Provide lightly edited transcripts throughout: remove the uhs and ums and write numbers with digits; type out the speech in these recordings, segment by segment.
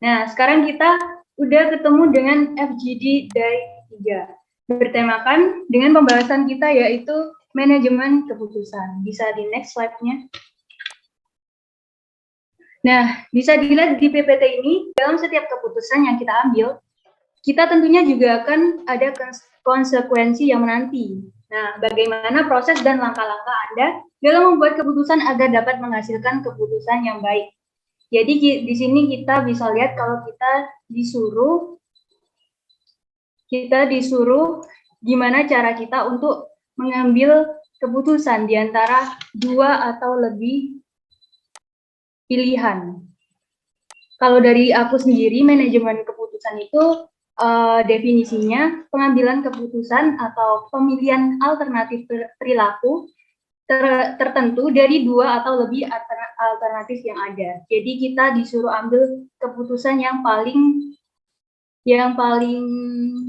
Nah, sekarang kita udah ketemu dengan FGD dari 3. Bertemakan dengan pembahasan kita yaitu manajemen keputusan. Bisa di next slide-nya. Nah, bisa dilihat di PPT ini, dalam setiap keputusan yang kita ambil, kita tentunya juga akan ada konsekuensi yang menanti. Nah, bagaimana proses dan langkah-langkah Anda dalam membuat keputusan agar dapat menghasilkan keputusan yang baik. Jadi di sini kita bisa lihat kalau kita disuruh gimana cara kita untuk mengambil keputusan di antara 2 atau lebih pilihan. Kalau dari aku sendiri, manajemen keputusan itu definisinya pengambilan keputusan atau pemilihan alternatif perilaku tertentu dari 2 atau lebih alternatif yang ada. Jadi kita disuruh ambil keputusan yang paling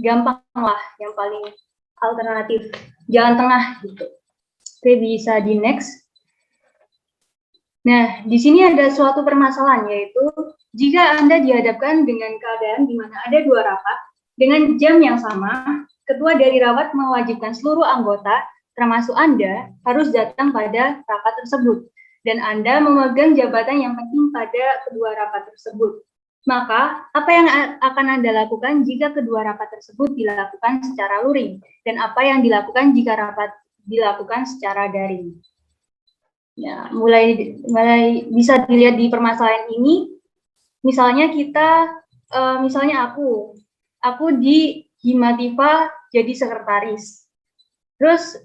gampang lah, yang paling alternatif, jalan tengah gitu. Oke, bisa di next. Nah, di sini ada suatu permasalahan, yaitu jika Anda dihadapkan dengan keadaan di mana ada 2 rapat dengan jam yang sama, ketua dari rapat mewajibkan seluruh anggota, termasuk Anda, harus datang pada rapat tersebut, dan Anda memegang jabatan yang penting pada kedua rapat tersebut. Maka, apa yang akan Anda lakukan jika kedua rapat tersebut dilakukan secara luring, dan apa yang dilakukan jika rapat dilakukan secara daring? Ya, mulai bisa dilihat di permasalahan ini. Misalnya misalnya aku di Himativa jadi sekretaris. Terus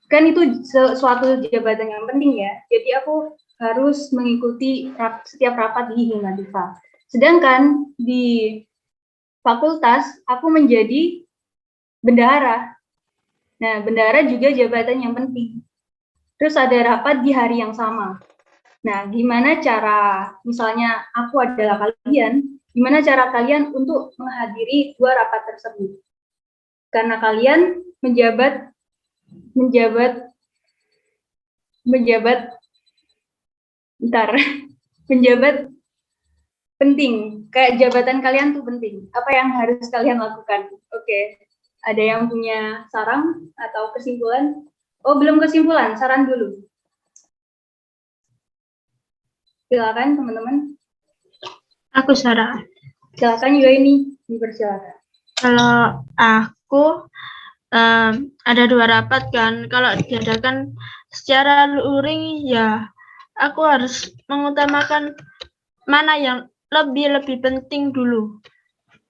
kan itu suatu jabatan yang penting ya. Jadi aku harus mengikuti setiap rapat di Himativa. Sedangkan di fakultas aku menjadi bendahara. Nah, bendahara juga jabatan yang penting. Terus ada rapat di hari yang sama. Nah, gimana cara, misalnya aku adalah kalian, gimana cara kalian untuk menghadiri 2 rapat tersebut? Karena kalian menjabat penting, kayak jabatan kalian tuh penting. Apa yang harus kalian lakukan? Oke, ada yang punya saran atau kesimpulan? Oh, belum kesimpulan, saran dulu. Silakan teman-teman. Aku saran. Silakan juga ini, dipersilakan. Kalau aku ada 2 rapat kan, kalau diadakan secara luring ya aku harus mengutamakan mana yang lebih penting dulu.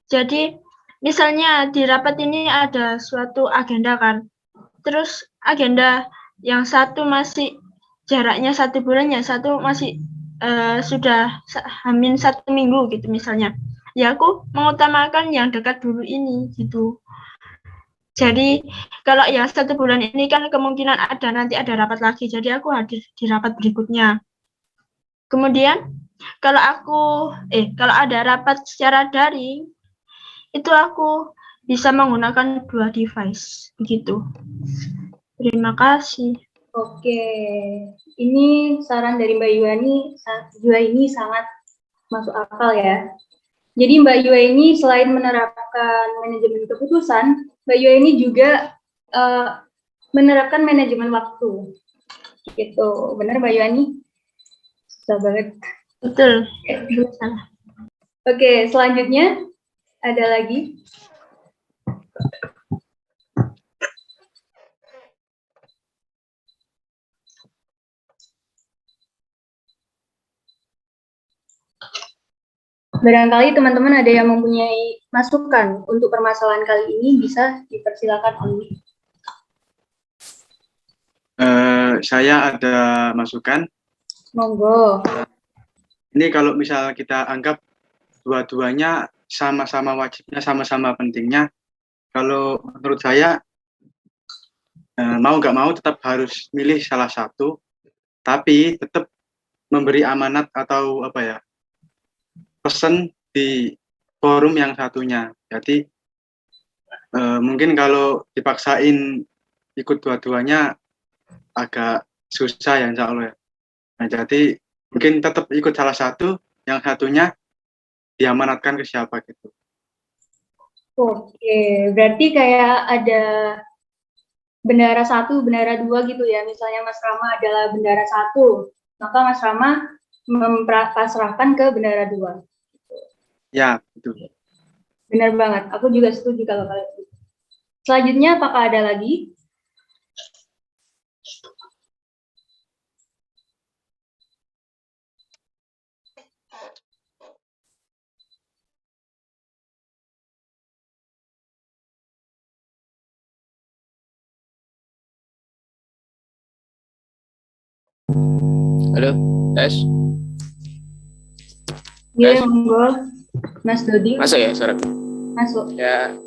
Jadi misalnya di rapat ini ada suatu agenda kan, terus agenda yang satu masih jaraknya 1 bulan, yang satu masih sudah hamin 1 minggu gitu misalnya. Ya aku mengutamakan yang dekat dulu ini gitu. Jadi kalau yang 1 bulan ini kan kemungkinan nanti ada rapat lagi, jadi aku hadir di rapat berikutnya. Kemudian kalau ada rapat secara daring, itu aku bisa menggunakan 2 device begitu. Terima kasih. Oke, ini saran dari Mbak Yua ini sangat masuk akal ya. Jadi Mbak Yua ini selain menerapkan manajemen keputusan, Mbak Yua ini juga menerapkan manajemen waktu. Gitu, benar Mbak Yua ini? Susah banget. Betul. Oke, selanjutnya ada lagi. Barangkali teman-teman ada yang mempunyai masukan untuk permasalahan kali ini, bisa dipersilakan Oli. Saya ada masukan. Monggo. Ini kalau misal kita anggap dua-duanya sama-sama wajibnya, sama-sama pentingnya, kalau menurut saya mau nggak mau tetap harus milih salah satu, tapi tetap memberi amanat atau pesan di forum yang satunya. Jadi mungkin kalau dipaksain ikut dua-duanya agak susah ya insya Allah. Nah, jadi mungkin tetap ikut salah satu, yang satunya diamanatkan ke siapa gitu. Oke, berarti kayak ada bendara satu, bendara dua gitu ya. Misalnya Mas Rama adalah bendara satu, maka Mas Rama mempasrahkan ke bendara dua. Ya, betul. Benar banget, aku juga setuju kalau kalian gitu. Selanjutnya, apakah ada lagi? Halo, tes. Iya, Tes. monggo. Mas Dodi. Masuk ya suara? Masuk. Ya,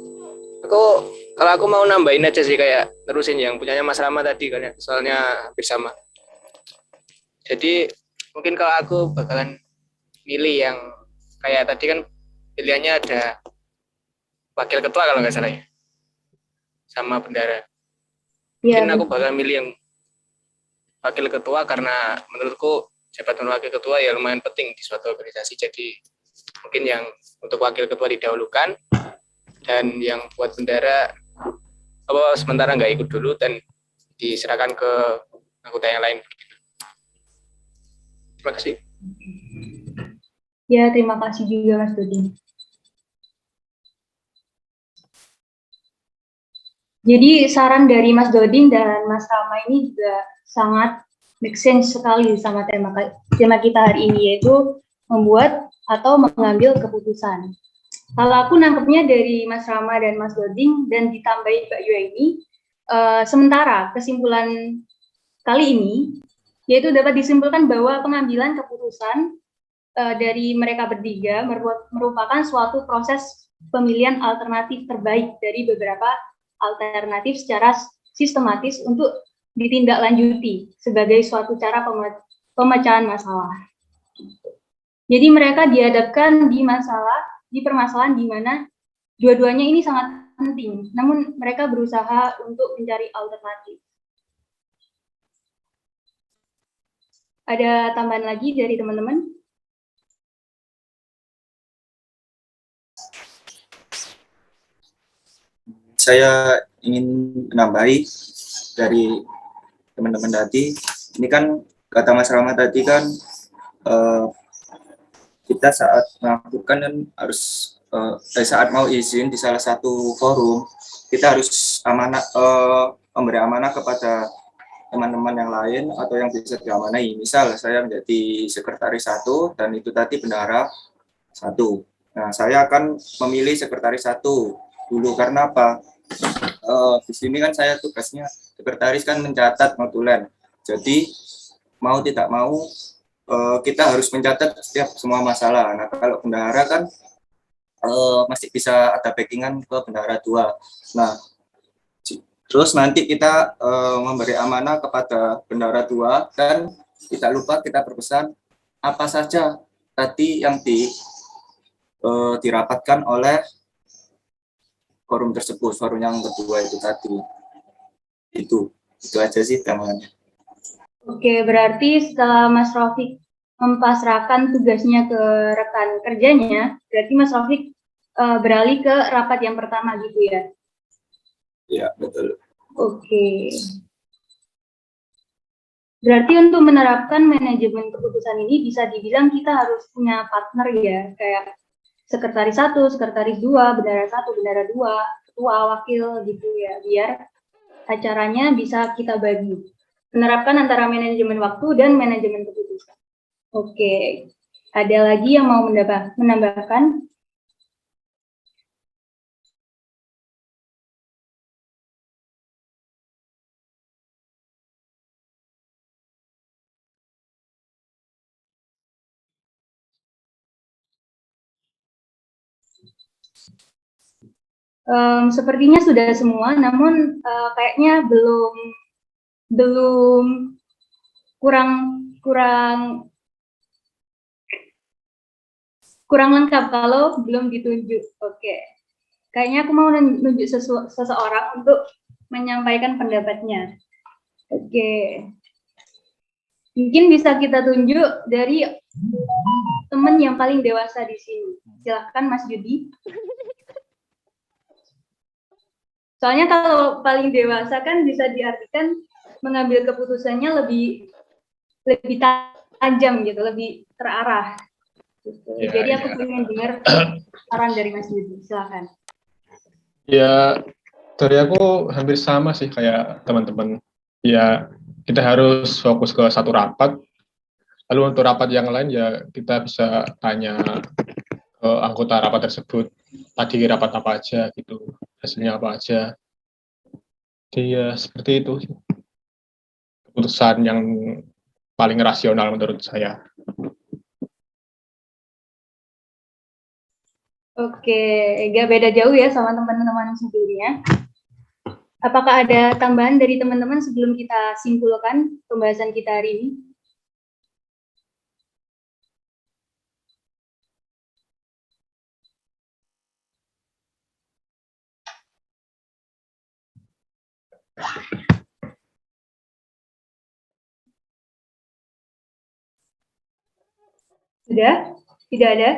kalau aku mau nambahin aja sih, kayak terusin yang punyanya Mas Rama tadi kan ya, soalnya hampir sama. Jadi mungkin kalau aku bakalan milih yang kayak tadi kan pilihannya ada wakil ketua kalau nggak salah ya, sama bendara. Iya, Mungkin aku bakal milih yang wakil ketua karena menurutku jabatan wakil ketua ya lumayan penting di suatu organisasi. Jadi mungkin yang untuk wakil ketua didahulukan, dan yang buat bendara sementara nggak ikut dulu dan diserahkan ke anggota yang lain. Terima kasih. ya, terima kasih juga Mas Dodi. Jadi saran dari Mas Doding dan Mas Rama ini juga sangat make sense sekali sama tema kita hari ini, yaitu membuat atau mengambil keputusan. Kalau aku nangkepnya dari Mas Rama dan Mas Doding dan ditambahi Mbak Yua ini, sementara kesimpulan kali ini yaitu dapat disimpulkan bahwa pengambilan keputusan dari mereka bertiga merupakan suatu proses pemilihan alternatif terbaik dari beberapa alternatif secara sistematis untuk ditindaklanjuti sebagai suatu cara pemecahan masalah. Jadi mereka dihadapkan di permasalahan di mana dua-duanya ini sangat penting, namun mereka berusaha untuk mencari alternatif. Ada tambahan lagi dari teman-teman? Saya ingin menambahi dari teman-teman tadi. Ini kan kata Mas Rama tadi kan kita saat melakukan kan harus saat mau izin di salah satu forum, kita harus memberi amanah kepada teman-teman yang lain atau yang bisa diamanahi. Misal saya menjadi sekretaris satu dan itu tadi bendahara satu. Nah, saya akan memilih sekretaris satu dulu karena apa? Di sini kan saya tugasnya sekretaris kan mencatat notulen. Jadi mau tidak mau kita harus mencatat setiap semua masalah. Nah, kalau bendahara kan masih bisa ada backingan ke bendahara dua. Nah, terus nanti kita memberi amanah kepada bendahara dua dan tidak lupa kita berpesan apa saja tadi yang dirapatkan oleh forum tersebut, forum yang kedua itu tadi. Itu aja sih tambahannya. Oke, berarti setelah Mas Rafiq mempasrahkan tugasnya ke rekan kerjanya, berarti Mas Rafiq beralih ke rapat yang pertama gitu ya? Iya, betul. Oke. Berarti untuk menerapkan manajemen keputusan ini bisa dibilang kita harus punya partner ya, kayak sekretaris satu, sekretaris dua, bendara dua, ketua, wakil gitu ya, biar acaranya bisa kita bagi. Menerapkan antara manajemen waktu dan manajemen keputusan. Oke, ada lagi yang mau menambahkan? Sepertinya sudah semua, namun kayaknya belum kurang lengkap kalau belum ditunjuk. Oke, kayaknya aku mau nunjuk seseorang untuk menyampaikan pendapatnya. Oke, mungkin bisa kita tunjuk dari teman yang paling dewasa di sini. Silahkan Mas Yudi. Soalnya kalau paling dewasa kan bisa diartikan mengambil keputusannya lebih tajam gitu, lebih terarah. Gitu. Ya, Jadi aku ya. ingin dengar saran dari Mas Yudi. Silakan. Ya, dari aku hampir sama sih kayak teman-teman. Ya, kita harus fokus ke satu rapat. Lalu untuk rapat yang lain ya kita bisa tanya ke anggota rapat tersebut. Tadi rapat apa aja gitu, hasilnya apa aja. Jadi ya seperti itu sih. Keputusan yang paling rasional menurut saya. Oke, gak beda jauh ya sama teman-teman sebelumnya. Apakah ada tambahan dari teman-teman sebelum kita simpulkan pembahasan kita hari ini? Sudah? Tidak ada?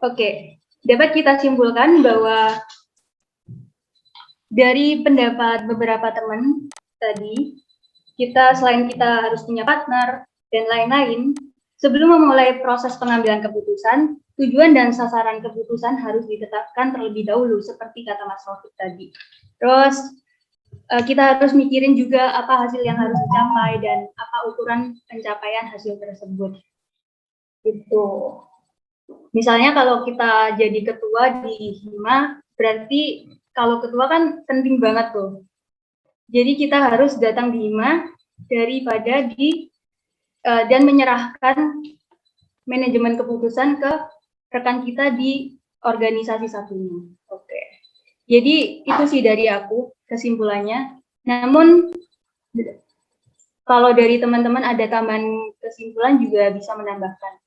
Oke, dapat kita simpulkan bahwa dari pendapat beberapa teman tadi, selain kita harus punya partner dan lain-lain, sebelum memulai proses pengambilan keputusan, tujuan dan sasaran keputusan harus ditetapkan terlebih dahulu, seperti kata Mas Taufik tadi. Terus, kita harus mikirin juga apa hasil yang harus dicapai dan apa ukuran pencapaian hasil tersebut. Gitu. Misalnya kalau kita jadi ketua di HIMA, berarti kalau ketua kan penting banget tuh. Jadi kita harus datang di HIMA daripada dan menyerahkan manajemen keputusan ke rekan kita di organisasi satunya. Oke. Jadi itu sih dari aku kesimpulannya. Namun kalau dari teman-teman ada tambahan kesimpulan juga bisa menambahkan.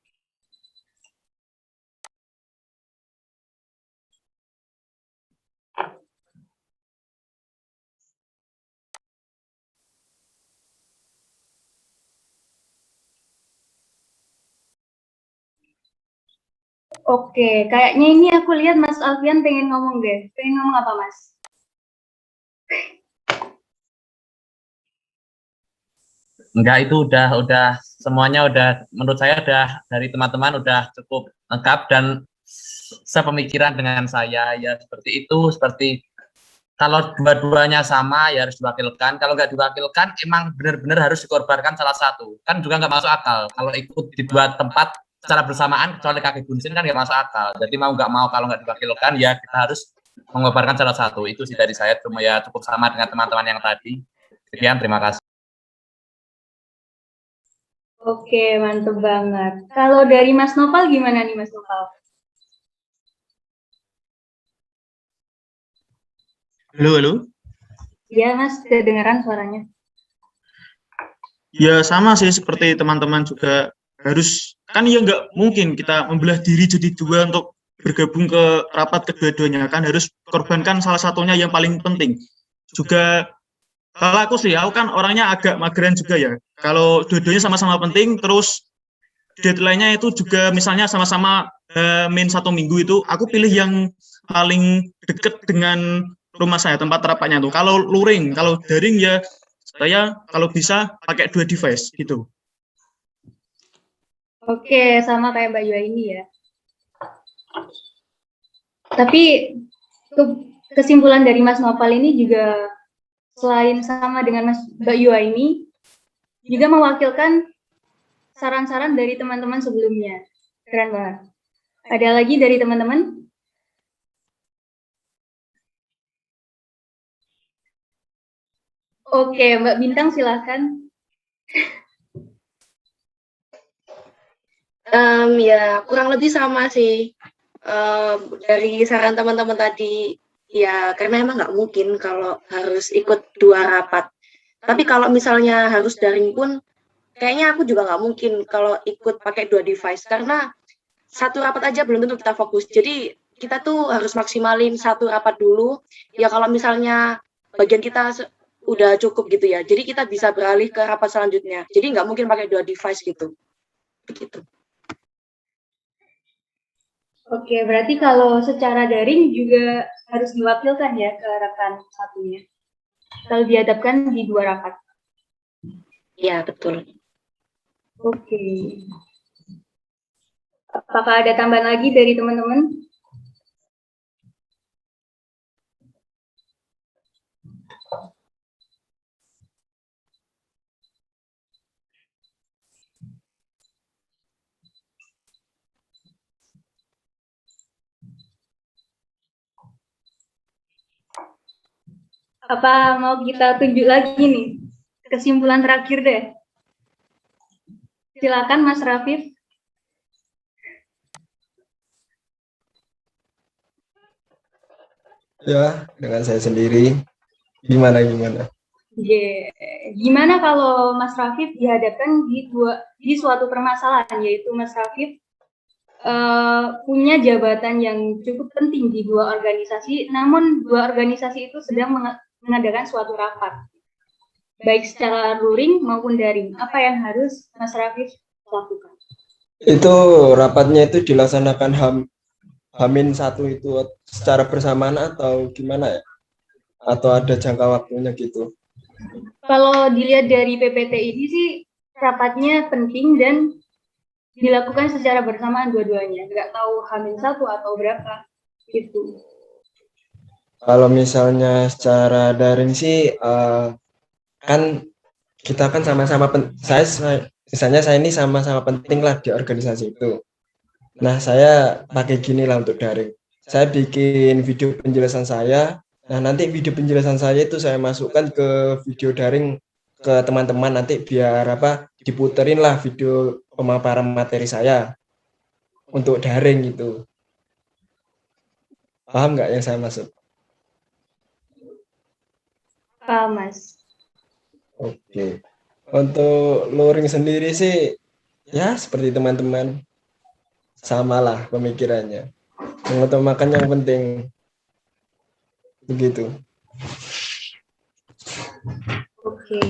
Oke, kayaknya ini aku lihat Mas Alfian pengen ngomong deh. Pengen ngomong apa, Mas? Enggak, itu udah semuanya udah menurut saya udah dari teman-teman udah cukup lengkap dan sepemikiran dengan saya ya seperti itu. Seperti kalau dua-duanya sama ya harus diwakilkan, kalau nggak diwakilkan emang benar-benar harus dikorbankan salah satu, kan juga nggak masuk akal kalau ikut di dua tempat secara bersamaan kecuali kaki bunsin kan nggak masuk akal. Jadi mau nggak mau kalau nggak diwakilkan ya kita harus mengorbankan salah satu. Itu sih dari saya, cuma ya cukup sama dengan teman-teman yang tadi. Sekian, terima kasih. Oke, mantep banget. Kalau dari Mas Nopal gimana nih Mas Nopal? Halo. Iya Mas, kedengaran suaranya. Ya sama sih seperti teman-teman juga harus, kan ya nggak mungkin kita membelah diri jadi dua untuk bergabung ke rapat kedua-duanya, kan harus korbankan salah satunya yang paling penting. Juga kalau aku sih, aku kan orangnya agak mageran juga ya. Kalau dua-duanya sama-sama penting, terus deadline-nya itu juga misalnya sama-sama min 1 minggu itu, aku pilih yang paling deket dengan rumah saya, tempat rapatnya tuh. Kalau luring, kalau daring ya saya kalau bisa pakai 2 device gitu. Oke, sama kayak Mbak Yua ini ya. Tapi kesimpulan dari Mas Nopal ini juga selain sama dengan Mbak Yua ini, juga mewakilkan saran-saran dari teman-teman sebelumnya. Keren banget. Ada lagi dari teman-teman? Oke, Mbak Bintang silahkan. Ya kurang lebih sama sih dari saran teman-teman tadi ya, karena emang nggak mungkin kalau harus ikut 2 rapat. Tapi kalau misalnya harus daring pun kayaknya aku juga nggak mungkin kalau ikut pakai 2 device, karena 1 rapat aja belum tentu kita fokus. Jadi kita tuh harus maksimalin 1 rapat dulu. Ya kalau misalnya bagian kita udah cukup gitu ya. Jadi kita bisa beralih ke rapat selanjutnya. Jadi nggak mungkin pakai 2 device gitu. Begitu. Oke, berarti kalau secara daring juga harus diwakilkan ya ke rekan satunya. Kalau dihadapkan di 2 rapat. Ya, betul. Oke. Apakah ada tambahan lagi dari teman-teman? Apa mau kita tunjuk lagi nih? Kesimpulan terakhir deh. Silakan Mas Rafif. Ya, dengan saya sendiri. Gimana? Gimana kalau Mas Rafif dihadapkan di suatu permasalahan, yaitu Mas Rafif punya jabatan yang cukup penting di 2 organisasi, namun 2 organisasi itu sedang mengadakan suatu rapat, baik secara luring maupun daring. Apa yang harus Mas Rafif lakukan? Itu rapatnya itu dilaksanakan H-1 itu secara bersamaan atau gimana ya? Atau ada jangka waktunya gitu? Kalau dilihat dari PPT ini sih rapatnya penting dan dilakukan secara bersamaan dua-duanya. Nggak tahu H-1 atau berapa gitu. Kalau misalnya secara daring sih kan kita kan sama-sama misalnya saya ini sama-sama penting lah di organisasi itu. Nah, saya pakai gini lah untuk daring. Saya bikin video penjelasan saya. Nah, nanti video penjelasan saya itu saya masukkan ke video daring ke teman-teman, nanti biar diputerin lah video pemaparan materi saya untuk daring gitu. Paham nggak yang saya maksud? Paham, Mas. Oke. Untuk luring sendiri sih ya seperti teman-teman, samalah pemikirannya. Mengutamakan yang penting. Begitu. Oke.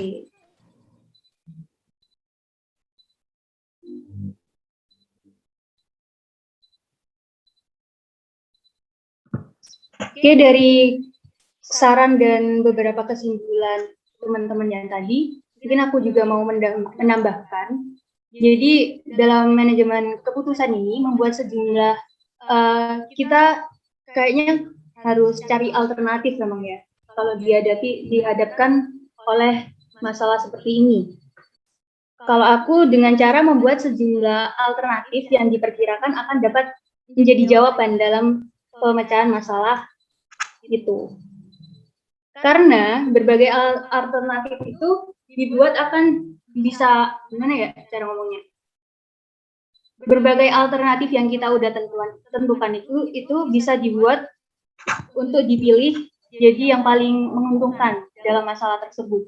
Oke, dari saran dan beberapa kesimpulan teman-teman yang tadi, mungkin aku juga mau menambahkan. Jadi dalam manajemen keputusan ini membuat sejumlah kita kayaknya harus cari alternatif memang ya. Kalau dihadapkan oleh masalah seperti ini. Kalau aku dengan cara membuat sejumlah alternatif yang diperkirakan akan dapat menjadi jawaban dalam pemecahan masalah itu. Karena berbagai alternatif itu dibuat akan bisa, gimana ya cara ngomongnya? Berbagai alternatif yang kita udah tentukan itu bisa dibuat untuk dipilih jadi yang paling menguntungkan dalam masalah tersebut.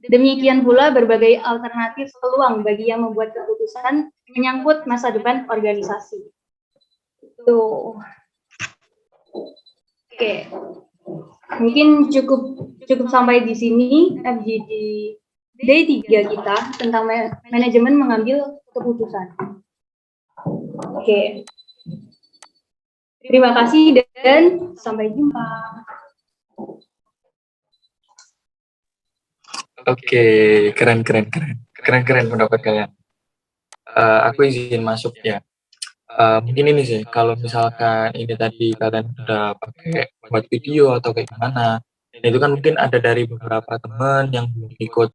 Demikian pula berbagai alternatif peluang bagi yang membuat keputusan menyangkut masa depan organisasi. Tuh. Oke, mungkin cukup sampai di sini FGD Day 3 kita tentang manajemen mengambil keputusan. Oke, terima kasih dan sampai jumpa. Oke, keren pendapat kalian. Aku izin masuk ya. Mungkin ini sih, kalau misalkan ini tadi kalian udah pakai buat video atau kayak gimana, itu kan mungkin ada dari beberapa teman yang belum ikut